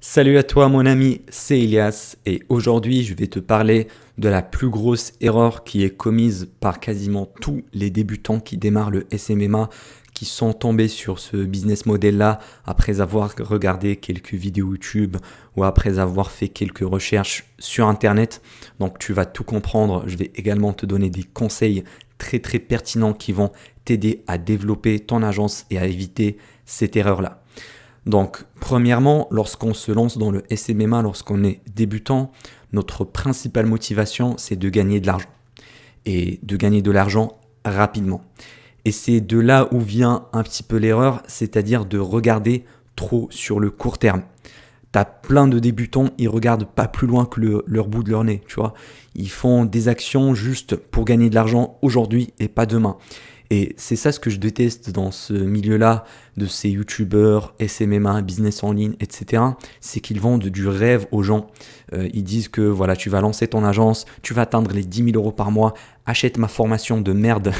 Salut à toi mon ami, c'est Elias et aujourd'hui je vais te parler de la plus grosse erreur qui est commise par quasiment tous les débutants qui démarrent le SMMA, qui sont tombés sur ce business model-là après avoir regardé quelques vidéos YouTube ou après avoir fait quelques recherches sur Internet. Donc tu vas tout comprendre, je vais également te donner des conseils très pertinents qui vont t'aider à développer ton agence et à éviter cette erreur-là. Donc, premièrement, lorsqu'on se lance dans le SMMA, lorsqu'on est débutant, notre principale motivation, c'est de gagner de l'argent. Et de gagner de l'argent rapidement. Et c'est de là où vient un petit peu l'erreur, c'est-à-dire de regarder trop sur le court terme. T'as plein de débutants, ils regardent pas plus loin que leur bout de leur nez, tu vois. Ils font des actions juste pour gagner de l'argent aujourd'hui et pas demain. Et c'est ça ce que je déteste dans ce milieu-là de ces youtubeurs, SMMA, business en ligne, etc. C'est qu'ils vendent du rêve aux gens. Ils disent que voilà, tu vas lancer ton agence, tu vas atteindre les 10 000 euros par mois, achète ma formation de merde,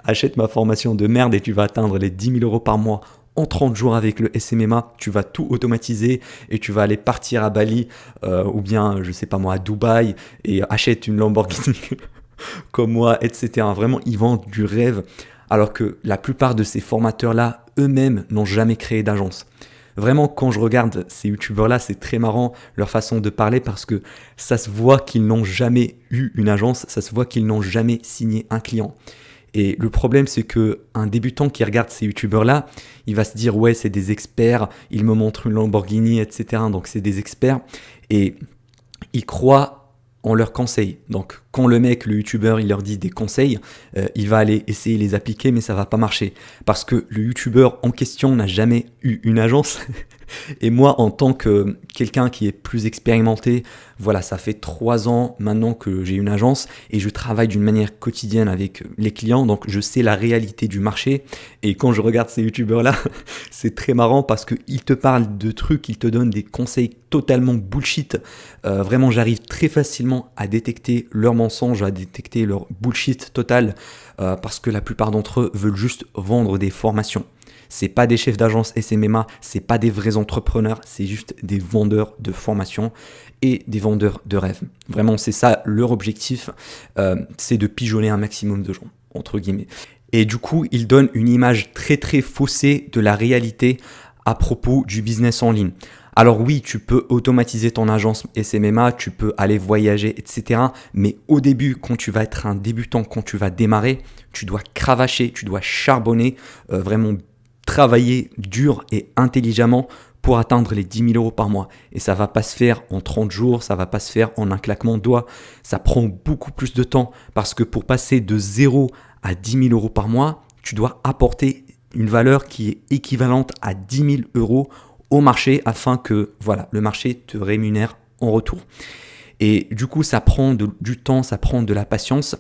achète ma formation de merde et tu vas atteindre les 10 000 euros par mois en 30 jours avec le SMMA, tu vas tout automatiser et tu vas aller partir à Bali ou bien, je sais pas moi, à Dubaï et achète une Lamborghini comme moi, etc. Vraiment, ils vendent du rêve alors que la plupart de ces formateurs-là, eux-mêmes, n'ont jamais créé d'agence. Vraiment, quand je regarde ces youtubeurs-là, c'est très marrant leur façon de parler parce que ça se voit qu'ils n'ont jamais eu une agence, ça se voit qu'ils n'ont jamais signé un client. Et le problème, c'est que un débutant qui regarde ces youtubeurs-là, il va se dire ouais, c'est des experts, ils me montrent une Lamborghini, etc. Donc c'est des experts et il croit en leurs conseils. Donc quand le mec, le youtubeur, il leur dit des conseils, il va aller essayer de les appliquer, mais ça va pas marcher. Parce que le youtubeur en question n'a jamais eu une agence. Et moi, en tant que quelqu'un qui est plus expérimenté, voilà, ça fait 3 ans maintenant que j'ai une agence et je travaille d'une manière quotidienne avec les clients, donc je sais la réalité du marché. Et quand je regarde ces youtubeurs-là, c'est très marrant parce qu'ils te parlent de trucs, ils te donnent des conseils totalement bullshit. Vraiment, j'arrive très facilement à détecter leurs mensonges, à détecter leur bullshit total parce que la plupart d'entre eux veulent juste vendre des formations. C'est pas des chefs d'agence SMMA, c'est pas des vrais entrepreneurs, c'est juste des vendeurs de formation et des vendeurs de rêves. Vraiment, c'est ça leur objectif, c'est de pigeonner un maximum de gens, entre guillemets. Et du coup, ils donnent une image très faussée de la réalité à propos du business en ligne. Alors oui, tu peux automatiser ton agence SMMA, tu peux aller voyager, etc. Mais au début, quand tu vas être un débutant, quand tu vas démarrer, tu dois cravacher, tu dois charbonner, vraiment travailler dur et intelligemment pour atteindre les 10 000 euros par mois. Et ça va pas se faire en 30 jours, ça va pas se faire en un claquement de doigts. Ça prend beaucoup plus de temps parce que pour passer de 0 à 10 000 euros par mois, tu dois apporter une valeur qui est équivalente à 10 000 euros au marché afin que voilà, le marché te rémunère en retour. Et du coup, ça prend du temps, ça prend de la patience.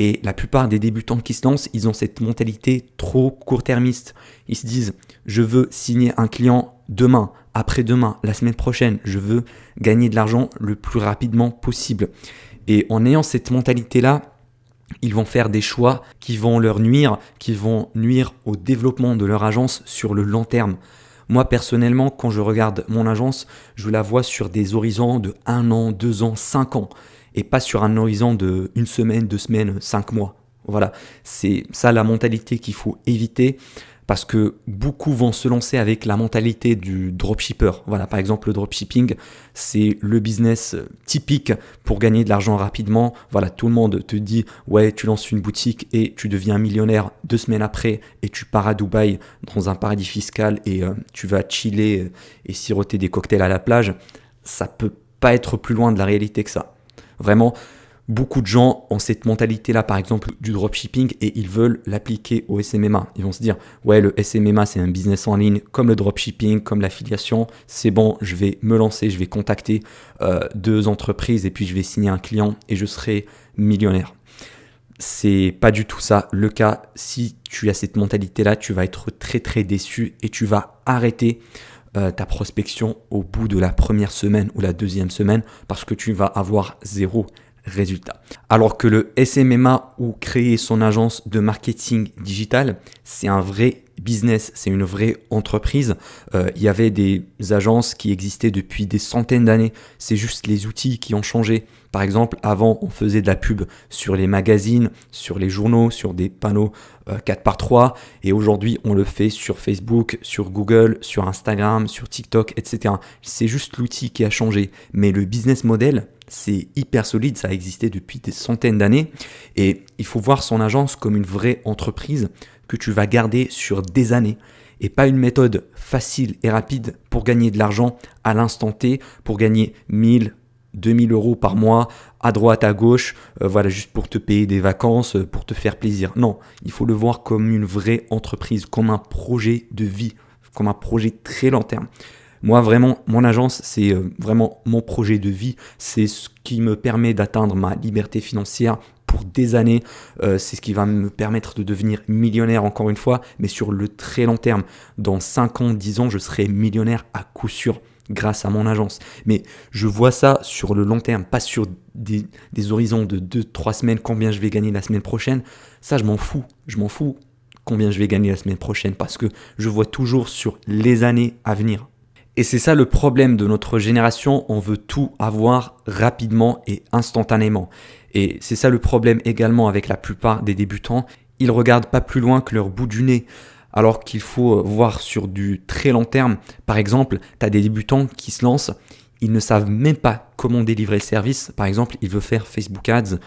Et la plupart des débutants qui se lancent, ils ont cette mentalité trop court-termiste. Ils se disent, je veux signer un client demain, après-demain, la semaine prochaine. Je veux gagner de l'argent le plus rapidement possible. Et en ayant cette mentalité-là, ils vont faire des choix qui vont leur nuire, qui vont nuire au développement de leur agence sur le long terme. Moi, personnellement, quand je regarde mon agence, je la vois sur des horizons de 1 an, 2 ans, 5 ans. Et pas sur un horizon de 1 semaine, 2 semaines, 5 mois. Voilà, c'est ça la mentalité qu'il faut éviter parce que beaucoup vont se lancer avec la mentalité du dropshipper. Voilà, par exemple, le dropshipping, c'est le business typique pour gagner de l'argent rapidement. Voilà, tout le monde te dit, ouais, tu lances une boutique et tu deviens millionnaire 2 semaines après et tu pars à Dubaï dans un paradis fiscal et tu vas chiller et siroter des cocktails à la plage. Ça peut pas être plus loin de la réalité que ça. Vraiment, beaucoup de gens ont cette mentalité-là, par exemple, du dropshipping et ils veulent l'appliquer au SMMA. Ils vont se dire, ouais, le SMMA, c'est un business en ligne, comme le dropshipping, comme l'affiliation. C'est bon, je vais me lancer, je vais contacter 2 entreprises et puis je vais signer un client et je serai millionnaire. C'est pas du tout ça le cas. Si tu as cette mentalité-là, tu vas être très déçu et tu vas arrêter ta prospection au bout de la première semaine ou la deuxième semaine parce que tu vas avoir zéro résultat. Alors que le SMMA ou créer son agence de marketing digital, c'est un vrai business, c'est une vraie entreprise. Il y avait des agences qui existaient depuis des centaines d'années. C'est juste les outils qui ont changé. Par exemple, avant, on faisait de la pub sur les magazines, sur les journaux, sur des panneaux 4x3. Et aujourd'hui, on le fait sur Facebook, sur Google, sur Instagram, sur TikTok, etc. C'est juste l'outil qui a changé. Mais le business model, c'est hyper solide. Ça a existé depuis des centaines d'années. Et il faut voir son agence comme une vraie entreprise que tu vas garder sur des années. Et pas une méthode facile et rapide pour gagner de l'argent à l'instant T, pour gagner 1000, 2000 euros par mois, à droite, à gauche, voilà, juste pour te payer des vacances, pour te faire plaisir. Non, il faut le voir comme une vraie entreprise, comme un projet de vie, comme un projet très long terme. Moi, vraiment, mon agence, c'est vraiment mon projet de vie. C'est ce qui me permet d'atteindre ma liberté financière pour des années. C'est ce qui va me permettre de devenir millionnaire, encore une fois, mais sur le très long terme. Dans 5 ans, 10 ans, je serai millionnaire à coup sûr grâce à mon agence. Mais je vois ça sur le long terme, pas sur des horizons de 2-3 semaines, combien je vais gagner la semaine prochaine. Ça, je m'en fous. Je m'en fous combien je vais gagner la semaine prochaine parce que je vois toujours sur les années à venir. Et c'est ça le problème de notre génération, on veut tout avoir rapidement et instantanément. Et c'est ça le problème également avec la plupart des débutants, ils regardent pas plus loin que leur bout du nez. Alors qu'il faut voir sur du très long terme. Par exemple, tu as des débutants qui se lancent, ils ne savent même pas comment délivrer le service. Par exemple, il veut faire Facebook Ads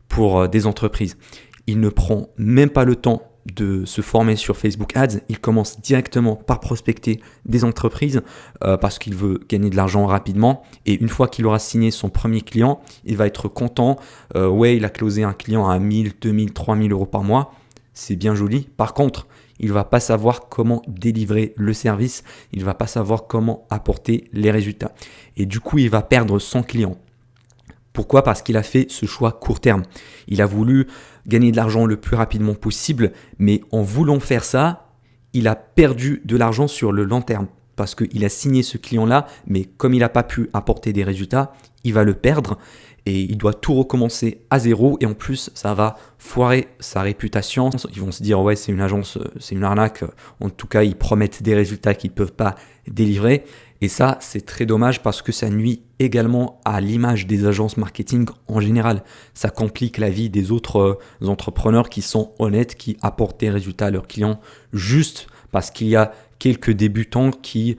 pour des entreprises. Il ne prend même pas le temps de se former sur Facebook Ads. Il commence directement par prospecter des entreprises parce qu'il veut gagner de l'argent rapidement. Et une fois qu'il aura signé son premier client, il va être content. Ouais, il a closé un client à 1000, 2000, 3000 euros par mois. C'est bien joli. Par contre, il ne va pas savoir comment délivrer le service, il ne va pas savoir comment apporter les résultats. Et du coup, il va perdre son client. Pourquoi ? Parce qu'il a fait ce choix court terme. Il a voulu gagner de l'argent le plus rapidement possible, mais en voulant faire ça, il a perdu de l'argent sur le long terme. Parce qu'il a signé ce client-là, mais comme il n'a pas pu apporter des résultats, il va le perdre. Et il doit tout recommencer à zéro et en plus ça va foirer sa réputation. Ils vont se dire ouais c'est une agence, c'est une arnaque, en tout cas ils promettent des résultats qu'ils ne peuvent pas délivrer. Et ça c'est très dommage parce que ça nuit également à l'image des agences marketing en général. Ça complique la vie des autres entrepreneurs qui sont honnêtes, qui apportent des résultats à leurs clients juste parce qu'il y a quelques débutants qui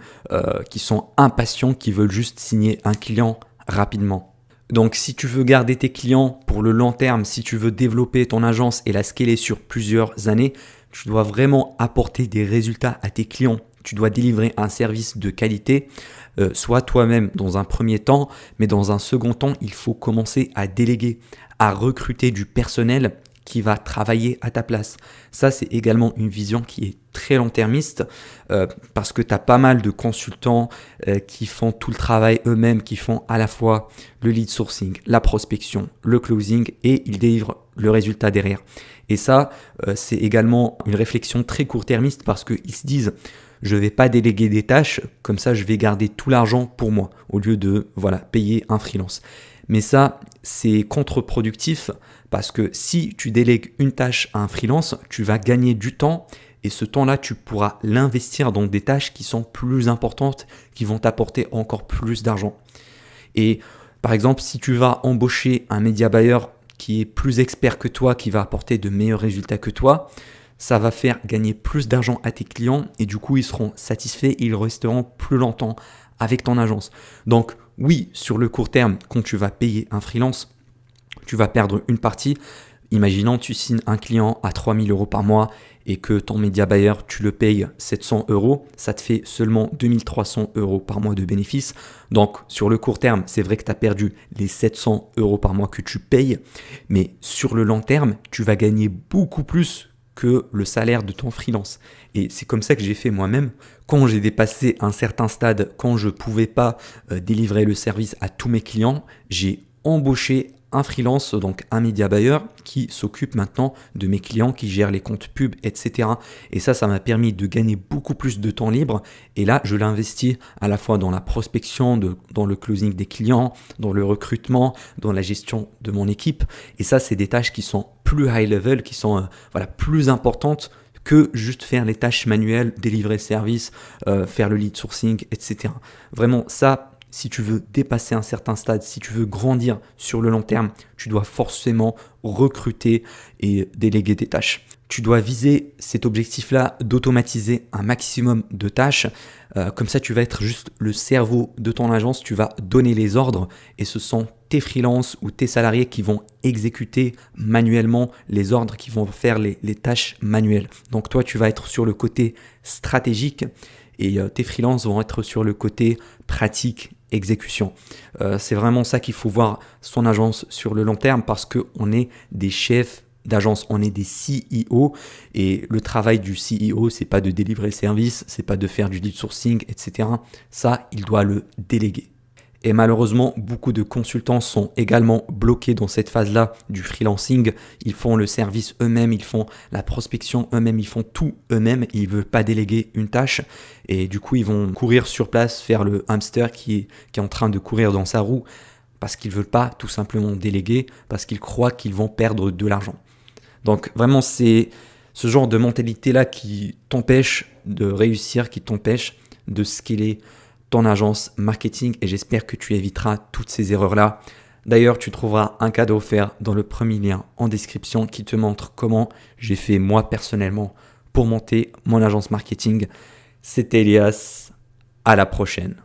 sont impatients, qui veulent juste signer un client rapidement. Donc si tu veux garder tes clients pour le long terme, si tu veux développer ton agence et la scaler sur plusieurs années, tu dois vraiment apporter des résultats à tes clients. Tu dois délivrer un service de qualité, soit toi-même dans un premier temps, mais dans un second temps, il faut commencer à déléguer, à recruter du personnel qui va travailler à ta place. Ça, c'est également une vision qui est très long-termiste parce que tu as pas mal de consultants qui font tout le travail eux-mêmes, qui font à la fois le lead sourcing, la prospection, le closing et ils délivrent le résultat derrière. Et ça, c'est également une réflexion très court-termiste parce qu'ils se disent je ne vais pas déléguer des tâches, comme ça je vais garder tout l'argent pour moi au lieu de payer un freelance. Mais ça, c'est contre-productif parce que si tu délègues une tâche à un freelance, tu vas gagner du temps et ce temps-là, tu pourras l'investir dans des tâches qui sont plus importantes, qui vont t'apporter encore plus d'argent. Et par exemple, si tu vas embaucher un média buyer qui est plus expert que toi, qui va apporter de meilleurs résultats que toi, ça va faire gagner plus d'argent à tes clients et du coup, ils seront satisfaits et ils resteront plus longtemps avec ton agence. Donc oui, sur le court terme, quand tu vas payer un freelance, tu vas perdre une partie. Imaginons tu signes un client à 3000 euros par mois et que ton média buyer, tu le payes 700 euros, ça te fait seulement 2300 euros par mois de bénéfice. Donc sur le court terme, c'est vrai que tu as perdu les 700 euros par mois que tu payes, mais sur le long terme, tu vas gagner beaucoup plus que le salaire de ton freelance. Et c'est comme ça que j'ai fait moi-même. Quand j'ai dépassé un certain stade, quand je ne pouvais pas délivrer le service à tous mes clients, j'ai embauché un freelance, donc un media buyer qui s'occupe maintenant de mes clients, qui gère les comptes pubs, etc. Et ça m'a permis de gagner beaucoup plus de temps libre. Et là, je l'investis à la fois dans la prospection, dans le closing des clients, dans le recrutement, dans la gestion de mon équipe. Et ça, c'est des tâches qui sont plus high level, qui sont plus importantes que juste faire les tâches manuelles, délivrer le service, faire le lead sourcing, etc. Vraiment, ça, si tu veux dépasser un certain stade, si tu veux grandir sur le long terme, tu dois forcément recruter et déléguer des tâches. Tu dois viser cet objectif-là d'automatiser un maximum de tâches. Comme ça, tu vas être juste le cerveau de ton agence. Tu vas donner les ordres et ce sont tes freelances ou tes salariés qui vont exécuter manuellement les ordres, qui vont faire les tâches manuelles. Donc toi, tu vas être sur le côté stratégique et tes freelances vont être sur le côté pratique, exécution. C'est vraiment ça qu'il faut voir son agence sur le long terme parce qu'on est des chefs d'agence, on est des CEO et le travail du CEO, c'est pas de délivrer le service, c'est pas de faire du lead sourcing, etc. Ça, il doit le déléguer. Et malheureusement, beaucoup de consultants sont également bloqués dans cette phase-là du freelancing. Ils font le service eux-mêmes, ils font la prospection eux-mêmes, ils font tout eux-mêmes. Ils ne veulent pas déléguer une tâche. Et du coup, ils vont courir sur place, faire le hamster qui est en train de courir dans sa roue parce qu'ils ne veulent pas tout simplement déléguer, parce qu'ils croient qu'ils vont perdre de l'argent. Donc vraiment, c'est ce genre de mentalité-là qui t'empêche de réussir, qui t'empêche de scaler ton agence marketing et j'espère que tu éviteras toutes ces erreurs-là. D'ailleurs, tu trouveras un cadeau offert dans le premier lien en description qui te montre comment j'ai fait moi personnellement pour monter mon agence marketing. C'était Elias, à la prochaine.